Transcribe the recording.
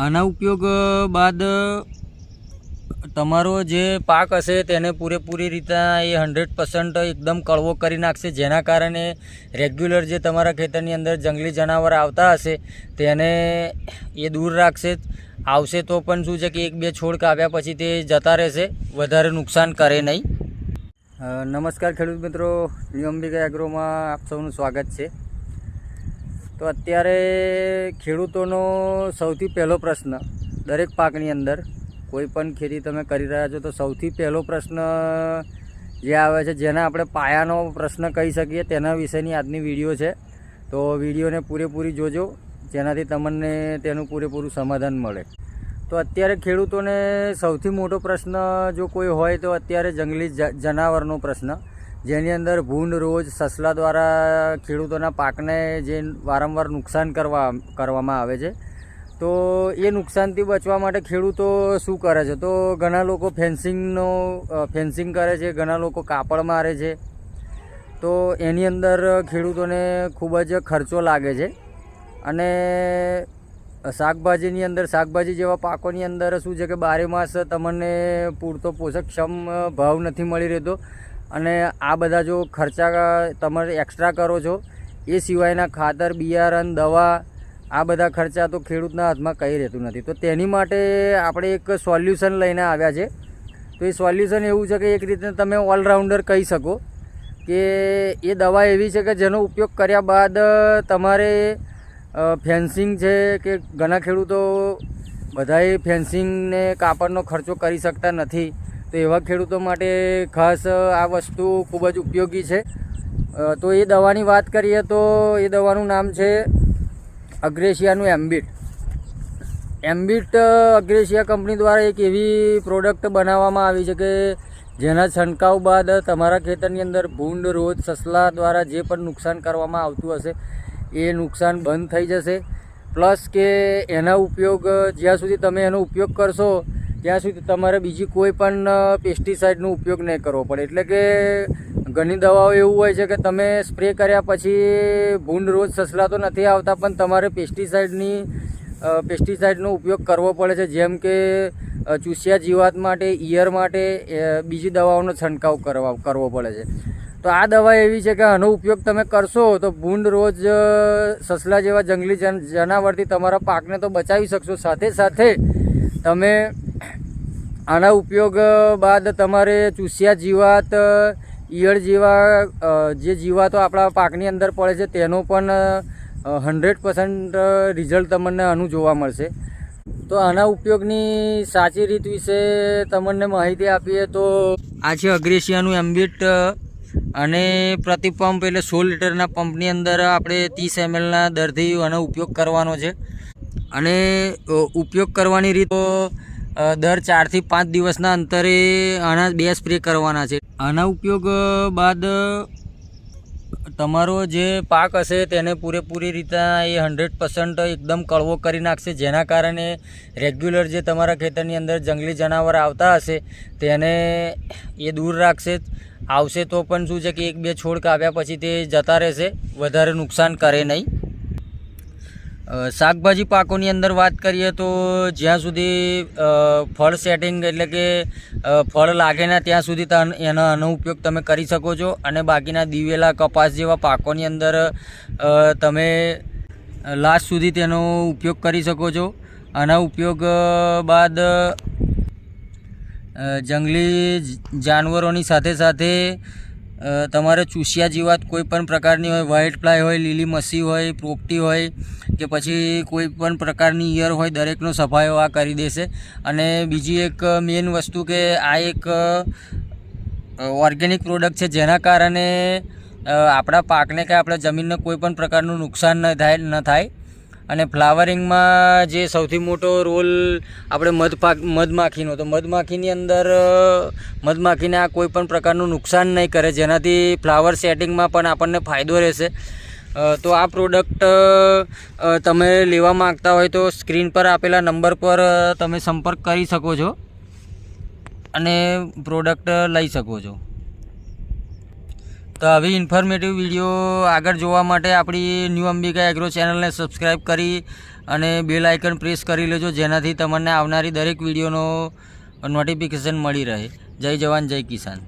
આના ઉપયોગ બાદ તમારો જે પાક હશે તેને પૂરેપૂરી રીતે એ 100% એકદમ કડવો કરી નાખશે, જેના કારણે રેગ્યુલર જે તમારા ખેતરની અંદર જંગલી જનાવર આવતા હશે તેને એ દૂર રાખશે. આવશે તો પણ શું છે કે એક બે છોડ કાપ્યા પછી તે જતા રહેશે, વધારે નુકસાન કરે નહીં. નમસ્કાર ખેડૂત મિત્રો, ન્યૂ અંબિકા એગ્રોમાં આપ સૌનું સ્વાગત છે. તો અત્યારે ખેડૂતોનો સૌથી પહેલો પ્રશ્ન દરેક પાકની અંદર કોઈ પણ ખેતી તમે કરી રહ્યા છો તો સૌથી પહેલો પ્રશ્ન જે આવે છે, જેને આપણે પાયાનો પ્રશ્ન કહી શકીએ, તેના વિશેની આજની વિડીયો છે. તો વિડીયોને પૂરેપૂરી જોજો, જેનાથી તમને તેનું પૂરેપૂરું સમાધાન મળે. તો અત્યારે ખેડૂતોને સૌથી મોટો પ્રશ્ન જો કોઈ હોય તો અત્યારે જંગલી જનાવરનો પ્રશ્ન, જેની અંદર ભૂંડ, રોજ, સસલા દ્વારા ખેડૂતોના પાકને જે વારંવાર નુકસાન કરવામાં આવે છે. તો એ નુકસાનથી બચવા માટે ખેડૂતો શું કરે છે? તો ઘણા લોકો ફેન્સિંગ કરે છે, ઘણા લોકો કાપડ મારે છે. તો એની અંદર ખેડૂતોને ખૂબ જ ખર્ચો લાગે છે. અને શાકભાજીની અંદર, શાકભાજી જેવા પાકોની અંદર શું છે કે બારે માસ તમને પૂરતો પોષકક્ષમ ભાવ નથી મળી રહેતો. અને આ બધા જો ખર્ચા તમે એક્સ્ટ્રા કરો છો, એ સિવાયના ખાતર, બિયારણ, દવા, આ બધા ખર્ચા તો ખેડૂતના હાથમાં કંઈ રહેતું નથી. તો તેની માટે આપણે એક સોલ્યુશન લઈને આવ્યા છે. તો એ સોલ્યુશન એવું છે કે એક રીતે તમે ઓલરાઉન્ડર કહી શકો કે એ દવા એવી છે કે જેનો ઉપયોગ કર્યા બાદ તમારે ફેન્સિંગ છે કે ઘણા ખેડૂતો બધાએ ફેન્સિંગને કાપડનો ખર્ચો કરી શકતા નથી. તો એવા ખેડૂતો માટે ખાસ આ વસ્તુ ખૂબ જ ઉપયોગી છે. તો એ દવાની વાત કરીએ તો એ દવાનું નામ છે અગ્રેસિયાનું એમ્બિટ. અગ્રેસિયા કંપની દ્વારા એક એવી પ્રોડક્ટ બનાવવામાં આવી છે કે જેના છંટકાવ બાદ તમારા ખેતરની અંદર ભૂંડ, રોજ, સસલા દ્વારા જે પણ નુકસાન કરવામાં આવતું હશે એ નુકસાન બંધ થઈ જશે. પ્લસ કે એના ઉપયોગ જ્યાં સુધી તમે એનો ઉપયોગ કરશો ત્યાં સુધી તમારે બીજી કોઈ પણ પેસ્ટિસાઇડનો ઉપયોગ નહીં કરવો પડે. એટલે કે ઘણી દવાઓ એવું હોય છે કે તમે સ્પ્રે કર્યા પછી ભૂંડ, રોજ, સસલા તો નથી આવતા, પણ તમારે પેસ્ટિસાઇડનો ઉપયોગ કરવો પડે છે. જેમ કે ચૂસિયા જીવાત માટે, ઈયળ માટે બીજી દવાઓનો છંટકાવ કરવો પડે છે. તો આ દવા એવી છે કે આનો ઉપયોગ તમે કરશો તો ભૂંડ, રોજ, સસલા જેવા જંગલી જનાવરથી તમારા પાકને તો બચાવી શકશો, સાથે સાથે તમે આના ઉપયોગ બાદ તમારે ચૂસિયા જીવાત, ઈયળ જેવા જે જીવાતો આપણા પાકની અંદર પડે છે તેનો પણ 100% રિઝલ્ટ તમને આનું જોવા મળશે. તો આના ઉપયોગની સાચી રીત વિશે તમને માહિતી આપીએ તો આ છે અગ્રેસિયાનું એમ્બિટ. અને પ્રતિ પંપ એટલે 16 લીટરના પંપની અંદર આપણે 30 mlના દરથી આનો ઉપયોગ કરવાનો છે. અને ઉપયોગ કરવાની રીત દર 4 થી 5 દિવસના અંતરે આના 2 સ્પ્રે કરવાના છે. આના ઉપયોગ બાદ તમારો જે પાક હશે તેને પૂરેપૂરી રીતે એ 100% એકદમ કડવો કરી નાખશે, જેના કારણે રેગ્યુલર જે તમારા ખેતરની અંદર જંગલી જનાવર આવતા હશે તેને એ દૂર રાખશે. આવશે તો પણ શું છે કે એક બે છોડ કાપ્યા પછી તે જતા રહેશે, વધારે નુકસાન કરે નહીં. શાકભાજી પાકોની અંદર વાત કરીએ તો જ્યાં સુધી ફળ સેટિંગ એટલે કે ફળ લાગે ના ત્યાં સુધી આનો ઉપયોગ તમે કરી શકો છો. અને બાકીના દિવેલા, કપાસ જેવા પાકોની અંદર તમે લાસ્ટ સુધી તેનો ઉપયોગ કરી શકો છો. આના ઉપયોગ બાદ જંગલી જાનવરોની સાથે સાથે તમારે ચૂસિયા જીવાત કોઈ પણ પ્રકારની હોય, વ્હાઇટ ફ્લાય હોય, લીલી મસી હોય, પોપટી હોય કે પછી કોઈ પણ પ્રકારની ઈયળ હોય, દરેકનો સફાયો આ કરી દેશે. અને બીજી એક મેઇન વસ્તુ કે આ એક ઓર્ગેનિક પ્રોડક્ટ છે, જેના કારણે આપણા પાકને કે આપણા જમીનને કોઈ પણ પ્રકારનું નુકસાન ન થાય. અને ફ્લાવરિંગમાં જે સૌથી મોટો રોલ આપણે મધમાખીનો, તો મધમાખીની અંદર મધમાખીને આ કોઈ પણ પ્રકારનું નુકસાન નહીં કરે, જેનાથી ફ્લાવર સેટિંગમાં પણ આપણને ફાયદો રહેશે. તો આ પ્રોડક્ટ તમે લેવા માગતા હોય તો સ્ક્રીન પર આપેલા નંબર પર તમે સંપર્ક કરી શકો છો અને પ્રોડક્ટ લઈ શકો છો. તો આવી ઇન્ફોર્મેટિવ વિડીયો આગળ જોવા માટે આપણી ન્યૂ અંબિકા એગ્રો ચેનલને સબસ્ક્રાઈબ કરી અને બેલ આઇકન પ્રેસ કરી લેજો, જેનાથી તમને આવનારી દરેક વિડીયોનો નોટિફિકેશન મળી રહે. જય જવાન જય કિસાન.